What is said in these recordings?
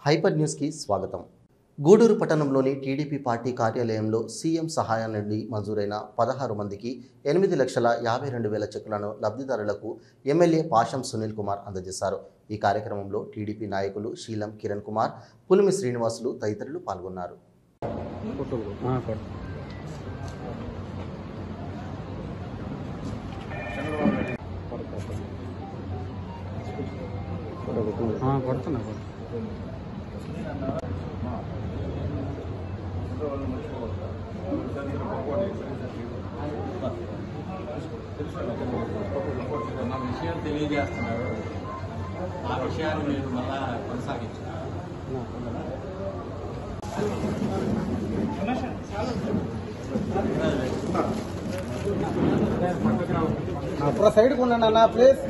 Hyper న్యూస్కి స్వాగతం. గూడూరు పట్టణంలోని టీడీపీ పార్టీ కార్యాలయంలో సీఎం సహాయం నుండి మంజూరైన 16 మందికి 8,52,000 చెక్కులను లబ్ధిదారులకు ఎమ్మెల్యే పాషం సునీల్ కుమార్ అందజేశారు. ఈ కార్యక్రమంలో టీడీపీ నాయకులు శీలం కిరణ్ కుమార్, పులిమి శ్రీనివాసులు తదితరులు పాల్గొన్నారు. విషయాలు తెలియజేస్తున్నారు. ఆ విషయాన్ని మీరు మళ్ళా కొనసాగించారు. అప్పుడు సైడ్కి ఉన్నాను అన్న ప్లీజ్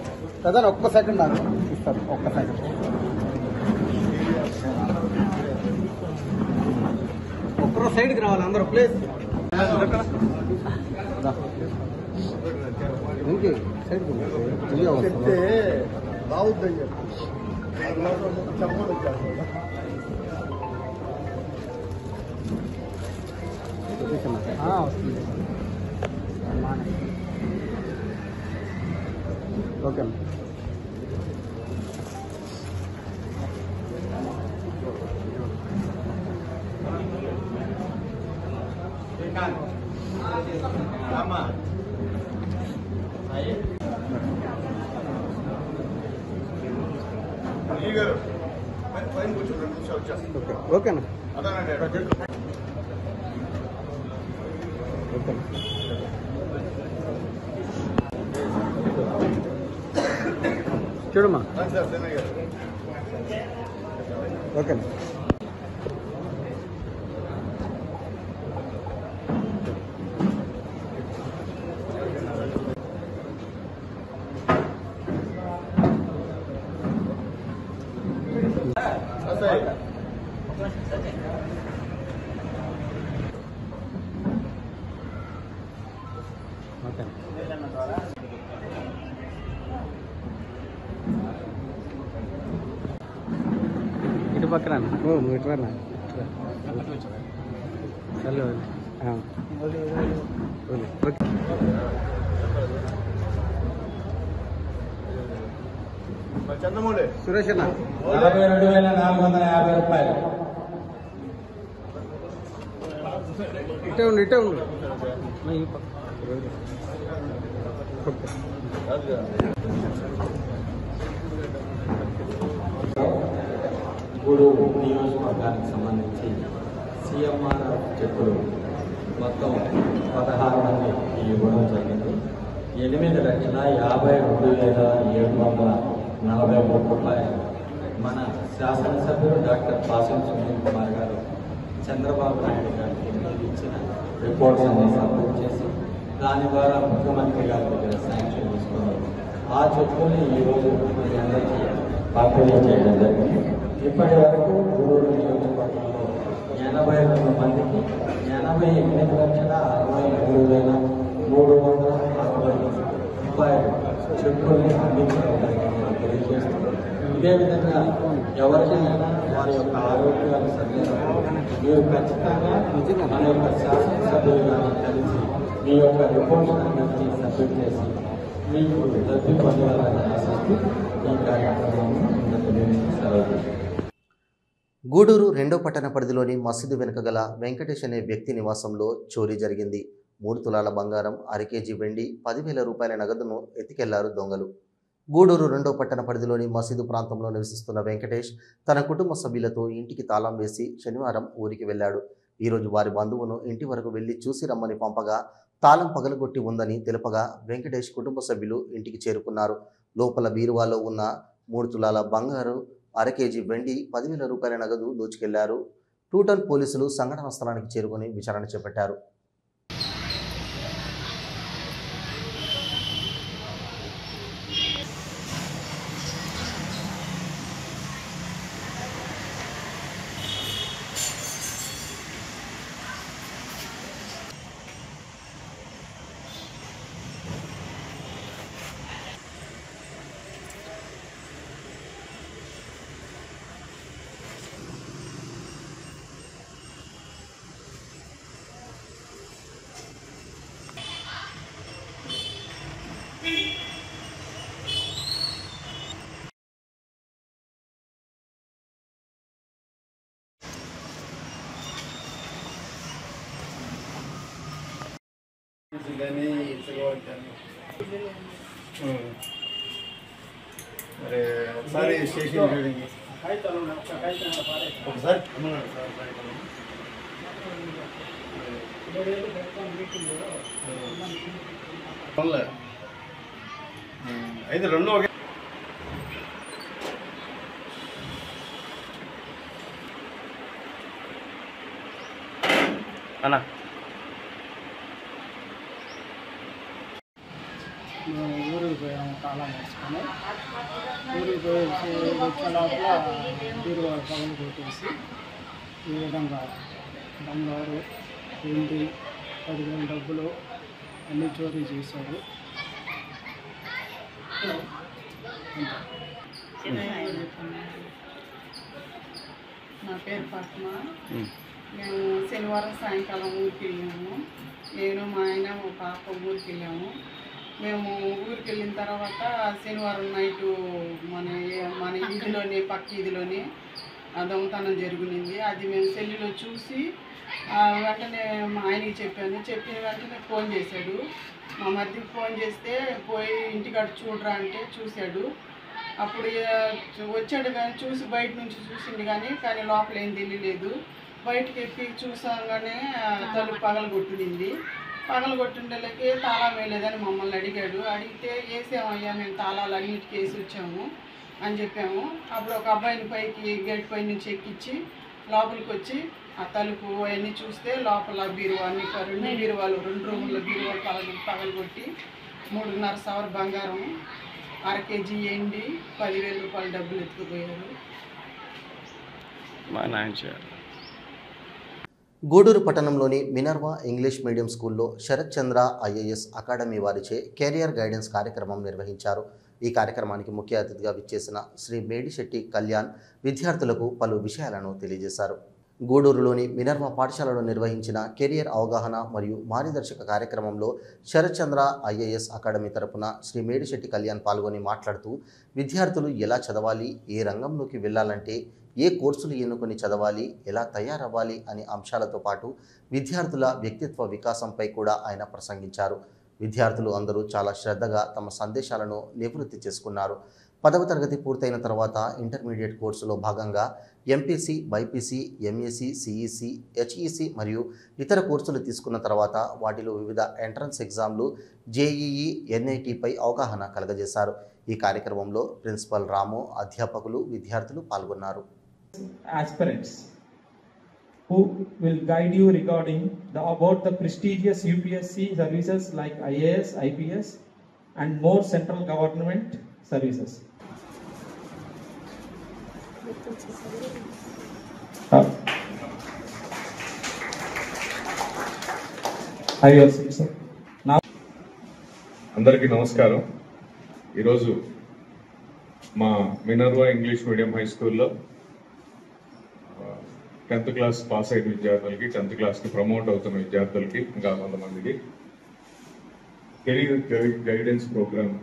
కదా. ఒక్క సెకండ్ నాకు ఇస్తారు. ఒక్క సెకండ్ ఒక్కరో సైడ్కి రావాలి అందరూ ప్లీజ్. సైడ్కి చెప్తే బాగుందని చెప్పండి. ఓకే ఓకేనా చూడమ్మా. ఓకేనా ఇటు పక్కన నువ్వు ఇటు రా. సురేష్ అన్న 42,450 రూపాయలు. ఇటే ఉండు ఇటే ఉండు. గూడూరు నియోజకవర్గానికి సంబంధించి సీఎంఆర్ చెక్కులు మొత్తం 16 మందికి ఇవ్వడం జరిగింది. 8,52,740 రూపాయలు మన శాసనసభ్యులు డాక్టర్ పాసం సునీల్ కుమార్ గారు చంద్రబాబు నాయుడు గారికి ఇచ్చిన రిపోర్ట్స్ అన్ని సబ్మిట్ చేసి దాని ద్వారా ముఖ్యమంత్రి గారి దగ్గర శాంక్షన్ తీసుకుని ఆ చెక్కుల్ని ఈరోజు మీ అందరికీ పంపిణీ చేయడం జరిగింది. ఇప్పటి వరకు గూడూరు నియోజకవర్గంలో 82 మందికి 88,63,360 రూపాయలు చెక్కుల్ని అందించడం జరిగిందని తెలియజేస్తున్నారు. ఇదే విధంగా ఎవరికైనా వారి యొక్క ఆరోగ్యాలు సరిగ్గా మీరు ఖచ్చితంగా మన యొక్క శాసనసభ్యులుగా కలిసి మీ యొక్క రిపోర్ట్స్ అన్నింటినీ సబ్మిట్ చేసి మీకు లబ్ధి పొందాలని ఆశిస్తూ ఈ కార్యక్రమాన్ని సెలవు. గూడూరు 2వ పట్టణ పరిధిలోని మసీదు వెనుక గల వెంకటేష్ అనే వ్యక్తి నివాసంలో చోరీ జరిగింది. 3 తులాల బంగారం, అర కేజీ వెండి, 10,000 రూపాయల నగదును ఎత్తికెళ్లారు దొంగలు. గూడూరు 2వ పట్టణ పరిధిలోని మసీదు ప్రాంతంలో నివసిస్తున్న వెంకటేష్ తన కుటుంబ సభ్యులతో ఇంటికి తాళం వేసి శనివారం ఊరికి వెళ్లాడు. ఈరోజు వారి బంధువును ఇంటి వరకు వెళ్లి చూసి రమ్మని పంపగా తాళం పగలగొట్టి ఉందని తెలుపగా వెంకటేష్ కుటుంబ సభ్యులు ఇంటికి చేరుకున్నారు. లోపల బీరువాలో ఉన్న 3 తులాల బంగారు, అర కేజీ వెండి, 10,000 రూపాయల నగదు దోచుకెళ్లారు. టూటన్ పోలీసులు సంఘటన స్థలానికి చేరుకుని విచారణ చేపట్టారు. ఇదని ఇసుగొట్టాను. మరి ఒకసారి స్టేషన్ ఒకసారి అయితే రెండు ఒకే అన్నా మేము ఊరికి పోయాము తాళం వేసుకొని ఊరికి పోయి వచ్చే లోపల బీరువాళ్ళు పగలు కొట్టేసి ఈ విధంగా బంగారు వెండి 10,000 డబ్బులు అన్నీ చోరీ చేశారు. నా పేరు పద్మ. మేము శనివారం సాయంకాలం ఊరికి వెళ్ళాము. నేను మా ఆయన మా పాప ఊరికి వెళ్ళాము. మేము ఊరికి వెళ్ళిన తర్వాత శనివారం నైటు మన వీధిలోనే పక్క వీధిలోనే దొంగతనం జరిగింది. అది మేము సెల్లులో చూసి వెంటనే మా ఆయనకి చెప్పాను. చెప్పిన వెంటనే ఫోన్ చేశాడు. మా మధ్యకి ఫోన్ చేస్తే పోయి ఇంటికాడ చూడరా అంటే చూశాడు. అప్పుడు వచ్చాడు కానీ చూసి బయట నుంచి చూసిండు కానీ లోపల ఏం తెలియలేదు. బయటకు ఎక్కి చూసాగానే తలుపు పగలగొట్టింది. పగలగొట్టిండలకి తాళం వేయలేదని మమ్మల్ని అడిగాడు. అడిగితే వేసామయ్యా మేము తాళాలు అన్నిటికీ వేసి వచ్చాము అని చెప్పాము. అప్పుడు ఒక అబ్బాయిని పైకి గేట్ పై నుంచి ఎక్కించి లోపలికి వచ్చి ఆ తలుపు అవన్నీ చూస్తే లోపల బీరువా అన్ని 2 బీరువాలు 2 రూముల బీరువాలు పగలగొట్టి 3.5 బంగారం, 1/2 కేజీ ఎండి, 10,000 రూపాయల డబ్బులు ఎత్తుకుపోయారు. గూడూరు పట్టణంలోని మినర్వా ఇంగ్లీష్ మీడియం స్కూల్లో శరత్ చంద్ర ఐఏఎస్ అకాడమీ వారిచే కెరియర్ గైడెన్స్ కార్యక్రమం నిర్వహించారు. ఈ కార్యక్రమానికి ముఖ్య అతిథిగా విచ్చేసిన శ్రీ మేడిశెట్టి కళ్యాణ్ విద్యార్థులకు పలు విషయాలను తెలియజేశారు. గూడూరులోని మినర్వా పాఠశాలలో నిర్వహించిన కెరియర్ అవగాహన మరియు మార్గదర్శక కార్యక్రమంలో శరత్ చంద్ర ఐఏఎస్ అకాడమీ తరపున శ్రీ మేడిశెట్టి కళ్యాణ్ పాల్గొని మాట్లాడుతూ విద్యార్థులు ఎలా చదవాలి, ఏ రంగంలోకి వెళ్ళాలంటే ఏ కోర్సులు ఎన్నుకొని చదవాలి, ఎలా తయారవ్వాలి అనే అంశాలతో పాటు విద్యార్థుల వ్యక్తిత్వ వికాసంపై కూడా ఆయన ప్రసంగించారు. విద్యార్థులు అందరూ చాలా శ్రద్ధగా తమ సందేశాలను నివృత్తి చేసుకున్నారు. 10వ తరగతి పూర్తయిన తర్వాత ఇంటర్మీడియట్ కోర్సులో భాగంగా MPC, BiPC, MSc, CEC, HEC మరియు ఇతర కోర్సులు తీసుకున్న తర్వాత వాటిలో వివిధ ఎంట్రన్స్ ఎగ్జామ్లు, జేఈఈ, ఎన్ఐటీపై అవగాహన కలగజేశారు. ఈ కార్యక్రమంలో ప్రిన్సిపల్ రాము, అధ్యాపకులు, విద్యార్థులు పాల్గొన్నారు. Aspirants who will guide you regarding about the prestigious UPSC services like IAS, IPS and more central government services. అందరికీ నమస్కారం. ఈరోజు మా మినర్వా ఇంగ్లీష్ మీడియం హై స్కూల్లో 10th క్లాస్ పాస్ అయిన విద్యార్థులకి, 10th క్లాస్కి ప్రమోట్ అవుతున్న విద్యార్థులకి, ఇంకా కొంతమందికి career guidance program,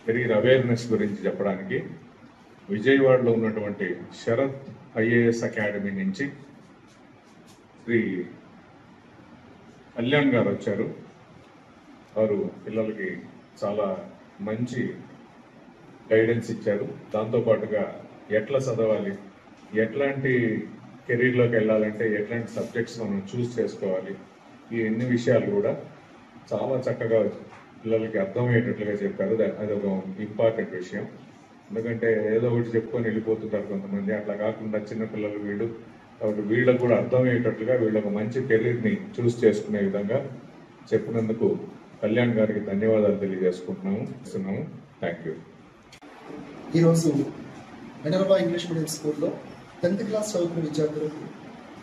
career awareness గురించి చెప్పడానికి విజయవాడలో ఉన్నటువంటి శరత్ ఐఏఎస్ అకాడమీ నుంచి శ్రీ కళ్యాణ్ గారు వచ్చారు. వారు పిల్లలకి చాలా మంచి గైడెన్స్ ఇచ్చారు. దాంతోపాటుగా ఎట్లా చదవాలి, ఎట్లాంటి కెరీర్లోకి వెళ్ళాలంటే ఎట్లాంటి సబ్జెక్ట్స్ మనం చూస్ చేసుకోవాలి, ఈ అన్ని విషయాలు కూడా చాలా చక్కగా పిల్లలకి అర్థమయ్యేటట్లుగా చెప్పారు. అది ఒక ఇంపార్టెంట్ విషయం. ఎందుకంటే ఏదో ఒకటి చెప్పుకొని వెళ్ళిపోతుంటారు కొంతమంది. అట్లా కాకుండా చిన్నపిల్లలు వీళ్ళు, కాబట్టి వీళ్ళకు కూడా అర్థమయ్యేటట్లుగా వీళ్ళకు మంచి కెరీర్ని చూస్ చేసుకునే విధంగా చెప్పినందుకు కళ్యాణ్ గారికి ధన్యవాదాలు తెలియజేసుకుంటున్నాము. Thank you. ఈరోజు మినర్వా ఇంగ్లీష్ మీడియం స్కూల్లో 10th క్లాస్ చదువుకున్న విద్యార్థులకు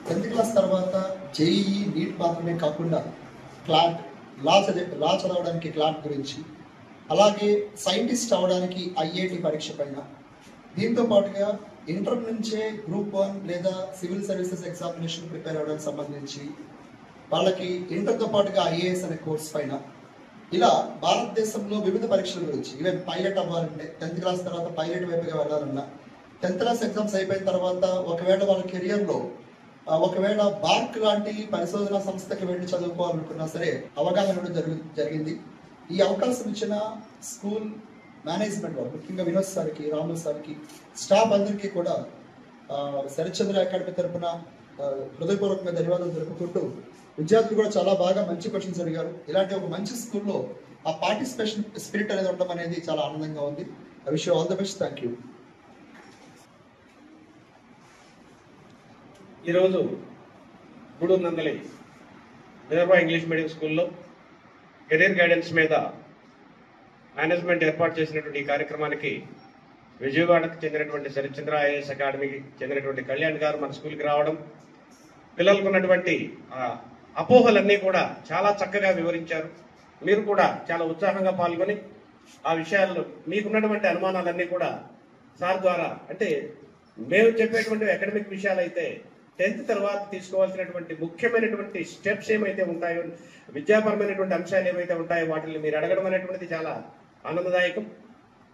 10th క్లాస్ తర్వాత జేఈఈ, నీట్ మాత్రమే కాకుండా క్లాట్, లా చదవడానికి క్లాట్ గురించి, అలాగే సైంటిస్ట్ అవ్వడానికి ఐఐటి పరీక్ష పైన, దీంతో పాటుగా ఇంటర్ నుంచే గ్రూప్ 1 లేదా సివిల్ సర్వీసెస్ ఎగ్జామినేషన్ ప్రిపేర్ అవ్వడానికి సంబంధించి వాళ్ళకి ఇంటర్తో పాటుగా ఐఏఎస్ అనే కోర్స్ పైన, ఇలా భారతదేశంలో వివిధ పరీక్షల గురించి, ఈవెన్ పైలట్ అవ్వాలంటే 10th క్లాస్ తర్వాత పైలట్ వైపుగా వెళ్ళాలన్నా, 10th క్లాస్ ఎగ్జామ్స్ అయిపోయిన తర్వాత ఒకవేళ వాళ్ళ కెరియర్లో ఒకవేళ బార్క్ లాంటి పరిశోధన సంస్థకి వెళ్ళి చదువుకోవాలనుకున్నా సరే అవగాహన జరిగింది. ఈ అవకాశం ఇచ్చిన స్కూల్ మేనేజ్మెంట్ వాళ్ళు, ముఖ్యంగా వినోద్ సార్కి, రాములు సార్కి, స్టాఫ్ అందరికీ కూడా శరత్చంద్ర అకాడమీ తరఫున హృదయపూర్వకంగా ధన్యవాదాలు తెలుపుకుంటూ, విద్యార్థులు కూడా చాలా బాగా మంచి క్వశ్చన్స్ అడిగారు. ఇలాంటి ఒక మంచి స్కూల్లో ఆ పార్టిసిపేషన్ స్పిరిట్ అనేది ఉండడం అనేది చాలా ఆనందంగా ఉంది. I wish you all the best. Thank you. ఈరోజు గూడూరు నందలి మినర్వా ఇంగ్లీష్ మీడియం స్కూల్లో కెరీర్ గైడెన్స్ మీద మేనేజ్మెంట్ ఏర్పాటు చేసినటువంటి ఈ కార్యక్రమానికి విజయవాడకు చెందినటువంటి శరత్చంద్ర ఐఏఎస్ అకాడమీకి చెందినటువంటి కళ్యాణ్ గారు మన స్కూల్కి రావడం, పిల్లలకు ఉన్నటువంటి అపోహలన్నీ కూడా చాలా చక్కగా వివరించారు. మీరు కూడా చాలా ఉత్సాహంగా పాల్గొని ఆ విషయాల్లో మీకున్నటువంటి అనుమానాలన్నీ కూడా సార్ ద్వారా, అంటే మేము చెప్పేటువంటి అకాడమిక్ విషయాలు అయితే 10th తర్వాత తీసుకోవాల్సినటువంటి ముఖ్యమైనటువంటి స్టెప్స్ ఏమైతే ఉంటాయో, విద్యాపరమైనటువంటి అంశాలు ఏమైతే ఉంటాయో వాటిని మీరు అడగడం అనేటువంటిది చాలా ఆనందదాయకం.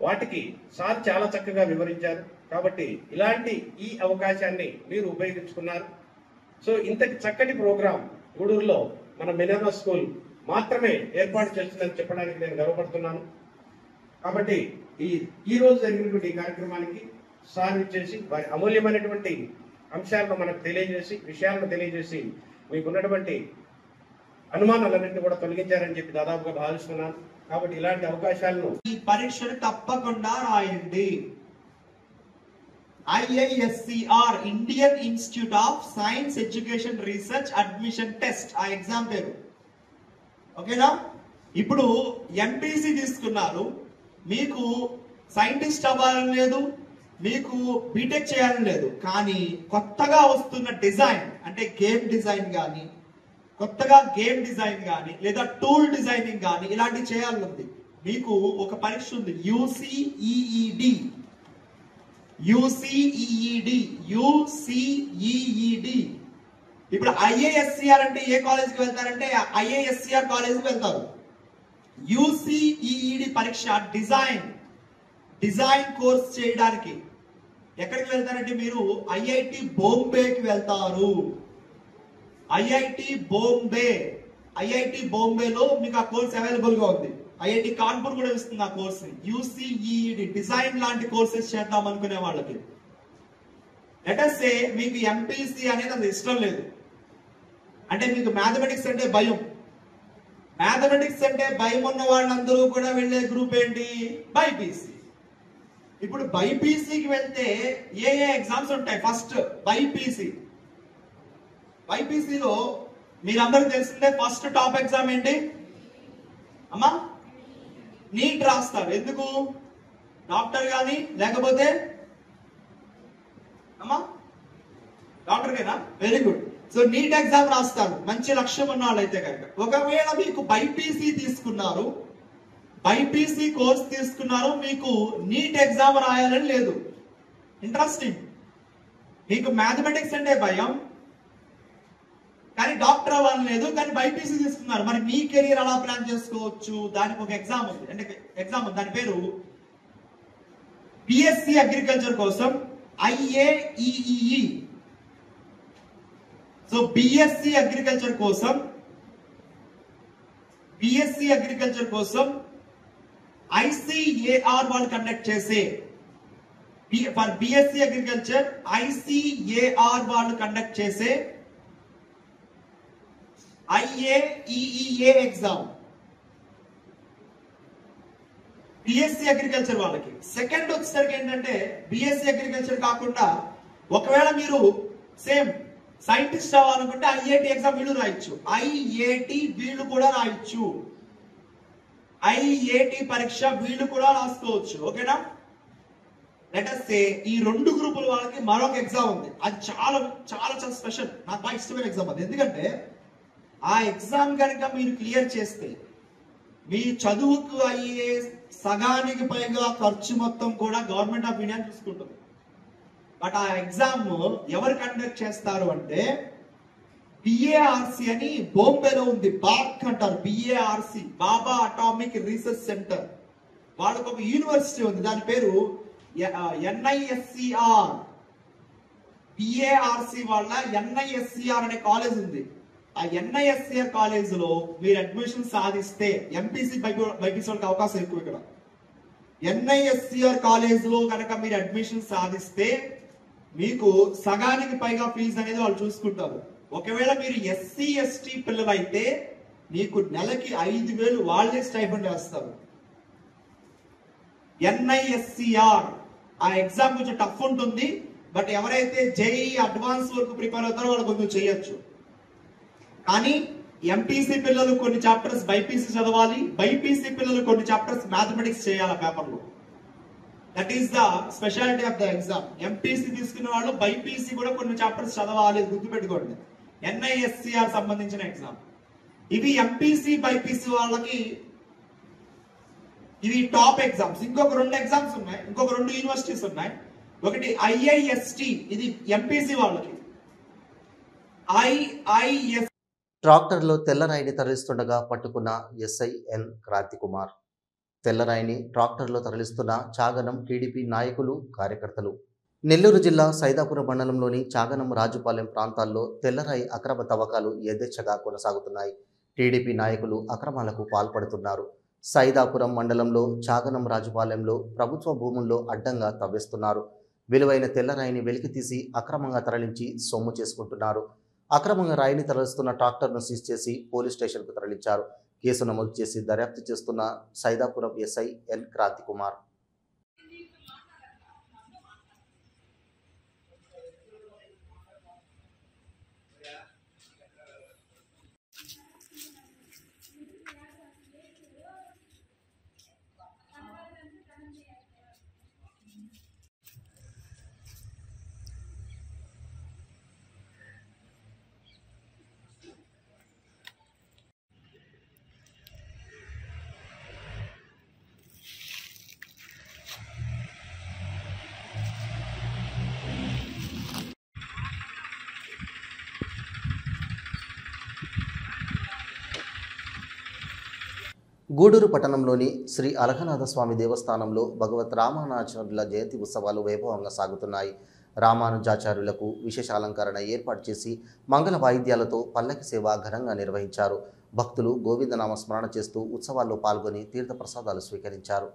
వాటికి సార్ చాలా చక్కగా వివరించారు. కాబట్టి ఇలాంటి ఈ అవకాశాన్ని మీరు ఉపయోగించుకున్నారు. సో ఇంతటి చక్కటి ప్రోగ్రాం గూడూరులో మన మినర్వా స్కూల్ మాత్రమే ఏర్పాటు చేస్తుందని చెప్పడానికి నేను గర్వపడుతున్నాను. కాబట్టి ఈ రోజు జరిగినటువంటి ఈ కార్యక్రమానికి సార్ ఇచ్చేసి వారి అమూల్యమైనటువంటి అంశాలను మనకు తెలియజేసి, విషయాలను తెలియజేసి, మీకున్నటువంటి అనుమానాలన్నింటినీ కూడా తొలగించారని చెప్పి దాదాపుగా భావిస్తున్నాను. కాబట్టి ఇలాంటి అవకాశాలను ఈ పరీక్షను తప్పకుండా రాయండి. IISCR Indian institute of science education research admission test, ఆ ఎగ్జామ్ పేరు. ఓకేనా? ఇప్పుడు ఎంపీసీ తీసుకున్నారు, మీకు సైంటిస్ట్ అవ్వాలని లేదు, మీకు బీటెక్ చేయాలని లేదు, కానీ కొత్తగా వస్తున్న డిజైన్ అంటే గేమ్ డిజైన్ కానీ, కొత్తగా గేమ్ డిజైన్ కానీ, లేదా టూల్ డిజైనింగ్ కానీ ఇలాంటివి చేయాలని ఉంది. మీకు ఒక పరీక్ష ఉంది, UCEED. ఇప్పుడు IISCR అంటే ఏ కాలేజ్కి వెళ్తారంటే IISCR కాలేజ్కి వెళ్తారు. UCEED పరీక్ష డిజైన్ కోర్స్ చేయడానికి ఎక్కడికి వెళ్తారంటే మీరు IIT బాంబేకి వెళ్తారు. IIT బాంబేలో మీకు ఆ కోర్స్ అవైలబుల్ గా ఉంది. IIT కాన్పూర్ కూడా ఇస్తుంది ఆ కోర్స్. UCEED డిజైన్ లాంటి కోర్సెస్ చేద్దాం అనుకునే వాళ్ళకి. లెట్ us సే మీకు MPC అనేది అంత ఇష్టం లేదు, అంటే మీకు మ్యాథమెటిక్స్ అంటే భయం. మ్యాథమెటిక్స్ అంటే భయం ఉన్న వాళ్ళందరూ కూడా వెళ్ళే గ్రూప్ ఏంటి? బైపీసీ. ఇప్పుడు బైపీసీకి వెళ్తే ఏ ఎగ్జామ్స్ ఉంటాయి? ఫస్ట్ బైపీసీలో మీరందరికీ తెలిసిందే ఫస్ట్ టాప్ ఎగ్జామ్ ఏంటి అమ్మా? నీట్ రాస్తారు. ఎందుకు? డాక్టర్ కానీ లేకపోతే అమ్మా డాక్టర్కేనా? Very good. So NEET exam రాస్తారు మంచి లక్ష్యం ఉన్న వాళ్ళైతే కనుక. ఒకవేళ మీకు బైపీసీ తీసుకున్నారు, బైపీసీ కోర్స్ తీసుకున్నారు, మీకు నీట్ ఎగ్జామ్ రాయాలని లేదు, ఇంట్రెస్టింగ్, మీకు మ్యాథమెటిక్స్ అంటే భయం కానీ డాక్టర్ అవ్వాలని లేదు, కానీ బైపీసీ తీసుకున్నారు, మరి మీ కెరీర్ అలా ప్లాన్ చేసుకోవచ్చు? దానికి ఒక ఎగ్జామ్ ఉంది, అంటే ఎగ్జామ్ ఉంది, దాని పేరు బిఎస్సి అగ్రికల్చర్ కోసం IAEE. సో బిఎస్సి అగ్రికల్చర్ కోసం ICAR వాళ్ళు కండక్ట్ చేసే, ఫర్ బిఎస్సి అగ్రికల్చర్ ICAR వాళ్ళు కండక్ట్ చేసే IAEA ఎగ్జామ్ బిఎస్సి అగ్రికల్చర్ వాళ్ళకి. సెకండ్ వచ్చేసరికి ఏంటంటే బిఎస్సి అగ్రికల్చర్ కాకుండా ఒకవేళ మీరు సేమ్ సైంటిస్ట్ అవ్వాలనుకుంటే IIT ఎగ్జామ్ వీళ్ళు రాయొచ్చు, IIT వీళ్ళు కూడా రాయొచ్చు, IIT పరీక్ష వీళ్ళు కూడా రాసుకోవచ్చు. ఓకేనా? లెట్ us సే ఈ రెండు గ్రూపుల వాళ్ళకి మరొక ఎగ్జామ్ ఉంది, అది చాలా చాలా చాలా స్పెషల్, నాకు బాగా ఇష్టమైన ఎగ్జామ్ అది. ఎందుకంటే ఆ ఎగ్జామ్ కనుక మీరు క్లియర్ చేస్తే మీ చదువుకు అయ్యే సగానికి పైగా ఖర్చు మొత్తం కూడా గవర్నమెంట్ ఆఫ్ ఇండియా చూసుకుంటుంది. బట్ ఆ ఎగ్జామ్ ఎవరు కండక్ట్ చేస్తారు అంటే BARC అని బాంబేలో ఉంది, బార్క్ అంటారు, BARC, బాబా అటామిక్ రీసెర్చ్ సెంటర్. వాళ్ళకు ఒక యూనివర్సిటీ ఉంది, దాని పేరు NISCR. టిఏఆర్సి వాళ్ళ ఎన్ఐఎస్సిఆర్ అనే కాలేజ్ ఉంది. ఆ ఎన్ఐఎస్సిఆర్ కాలేజ్ లో మీరు అడ్మిషన్ సాధిస్తే ఎంపీసీ బైపీసీ వాళ్ళకి అవకాశం ఎక్కువ. ఇక్కడ ఎన్ఐఎస్సిఆర్ కాలేజ్ లో కనుక మీరు అడ్మిషన్ సాధిస్తే మీకు సగానికి పైగా ఫీజు అనేది వాళ్ళు చూసుకుంటారు. ఒకవేళ మీరు ఎస్సీ ఎస్టీ పిల్లలు అయితే మీకు నెలకి 5,000 వాళ్ళే స్టైఫండ్ వేస్తారు. ఎన్ఐఎస్సిఆర్ ఆ ఎగ్జామ్ కొంచెం టఫ్ ఉంటుంది, బట్ ఎవరైతే జేఈ అడ్వాన్స్ వరకు ప్రిపేర్ అవుతారో వాళ్ళు కొంచెం చేయొచ్చు. కానీ ఎంపీసీ పిల్లలు కొన్ని చాప్టర్స్ బైపీసీ చదవాలి, బైపీసీ పిల్లలు కొన్ని చాప్టర్స్ మ్యాథమెటిక్స్ చేయాలి పేపర్లో. That is the speciality of the exam. MPC తీసుకున్న వాళ్ళు బైపీసీ కూడా కొన్ని చాప్టర్స్ చదవాలి, గుర్తుపెట్టుకోండి. ఎన్ఐఎస్సిఆర్ సంబంధించిన ఎగ్జామ్ ఇవి. ఎంపీసీ బైపీసీ వాళ్ళకి ఇవి టాప్ ఎగ్జామ్స్. ఇంకొక 2 ఎగ్జామ్స్ ఉన్నాయి, ఇంకొక 2 యూనివర్సిటీస్ ఉన్నాయి. ఒకటి ఐఐఎస్టి, ఇది ఎంపీసీ వాళ్ళకి. ఐఐఎస్ ట్రాక్టర్లో తెల్లరాయిని తరలిస్తుండగా పట్టుకున్న ఎస్ఐఎన్ క్రాంతికుమార్. తెల్లరాయిని ట్రాక్టర్లో తరలిస్తున్న చాగనం టీడీపీ నాయకులు, కార్యకర్తలు. నెల్లూరు జిల్లా సైదాపురం మండలంలోని చాగనం రాజుపాలెం ప్రాంతాల్లో తెల్లరాయి అక్రమ తవ్వకాలు యథేచ్ఛగా కొనసాగుతున్నాయి. టీడీపీ నాయకులు అక్రమాలకు పాల్పడుతున్నారు. సైదాపురం మండలంలో చాగనం రాజుపాలెంలో ప్రభుత్వ భూముల్లో అడ్డంగా తవ్వేస్తున్నారు. విలువైన తెల్లరాయిని వెలికితీసి అక్రమంగా తరలించి సొమ్ము చేసుకుంటున్నారు. అక్రమంగా రాయిని తరలిస్తున్న ట్రాక్టర్ను సీజ్ చేసి పోలీస్ స్టేషన్కు తరలించారు. కేసు నమోదు చేసి దర్యాప్తు చేస్తున్న సైదాపురం ఎస్ఐ ఎన్ క్రాంతికుమార్. గూడూరు పట్టణంలోని శ్రీ అలఘనాథ స్వామి దేవస్థానంలో భగవత్ రామానుజాచార్యుల జయంతి ఉత్సవాలు వైభవంగా సాగుతున్నాయి. రామానుజాచార్యులకు విశేష అలంకరణ ఏర్పాటు చేసి మంగళ వాయిద్యాలతో పల్లకి సేవ ఘనంగా నిర్వహించారు. భక్తులు గోవిందనామ స్మరణ చేస్తూ ఉత్సవాల్లో పాల్గొని తీర్థప్రసాదాలు స్వీకరించారు.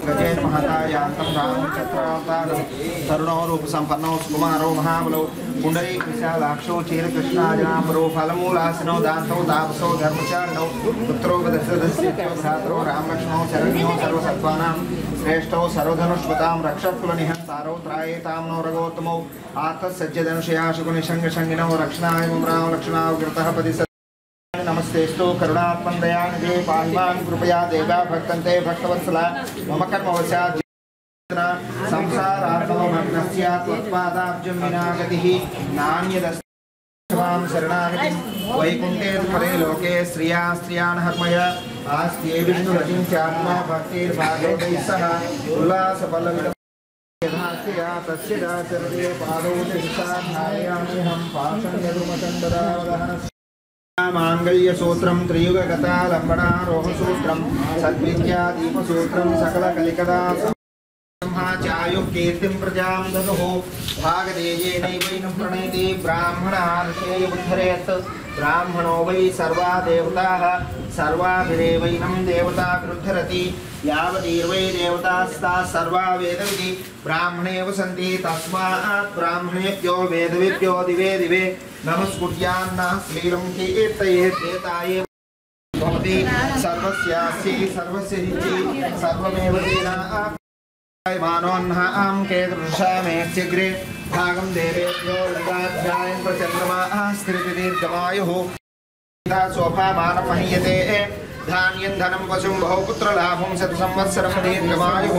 गजेन महतायांतं रामचक्रावतारं तरुणो रूपसम्पन्नो सुकुमारो महाबलो पुण्डरीकविशालाक्षो चीरकृष्णाजनाम्बरो फलमूलासनो दान्तो तापसो धर्मचारिणो पुत्रो दशरथस्य भ्रातरो रामलक्ष्मणो शरण्यो सर्वसत्त्वानां श्रेष्ठो सर्वधनुष्वतां रक्षकुलनिहन्तारो त्रायेतां नो रघोत्तमो आत्तसज्जधनुषयाशुकुनिशङ्गशङ्गिनो रक्षणाय मम रामलक्ष्मणावृतः पदि नमस्तेस्तु करुणात्मदयानिधे पाहि मां कृपया देवा भक्तन्ते भक्तवत्सला मम कर्मवशात् संसारार्णवमग्नस्य त्वत्पादाब्जं विना गतिः नान्यदस्ति मां शरणागतिं वैकुण्ठे परे लोके श्रियान् हर्मय आस्ते विष्णुरचिन्त्यात्मा भक्तिर्भागवतैः सह उल्लासपल्लवितया तस्य दाचरणे पादौ तिष्ठाध्यायाम्यहं पाशं यदुमचण्डरावदहनस्य मांगल्यसूत्रं त्रियुगगतालम्बनारोहसूत्रं सद्विद्यादीपसूत्रं सकलकलिकदा ब्रह्माचार्युः कीर्तिं प्रजां दनुः भागदेयेनैवैनं प्रणयति ब्राह्मणार्षेयमुद्धरेत् ब्राह्मणो वै सर्वा देवताः सर्वाभिरेवैनं देवताभिरुद्धरति यावदीर्वै देवतास्ताः सर्वा वेदविधि ब्राह्मणे वसन्ति तस्मात् ब्राह्मणेभ्यो वेदविभ्यो दिवे दिवे नमस्कुर्यान्नः श्रीलं कीर्तयेत् एताये भवति सर्वस्यास्ति सर्वस्य हिति सर्वमेव तेनाः मानोन्नः केतृषामेत्यग्रे भागं देवेभ्यो विदाध्यायं प्रचन्द्रमाः स्थिरदीर्घमायुः शोभामानमह्यते धान्यं धनं पशुं बहुपुत्रलाभं शतसंवत्सरं दीर्घमायुः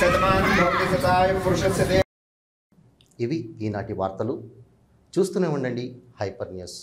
शतमानं भवति शताय पुरुषस्य ఇవి ఈనాటి వార్తలు. చూస్తూనే ఉండండి హైపర్ న్యూస్.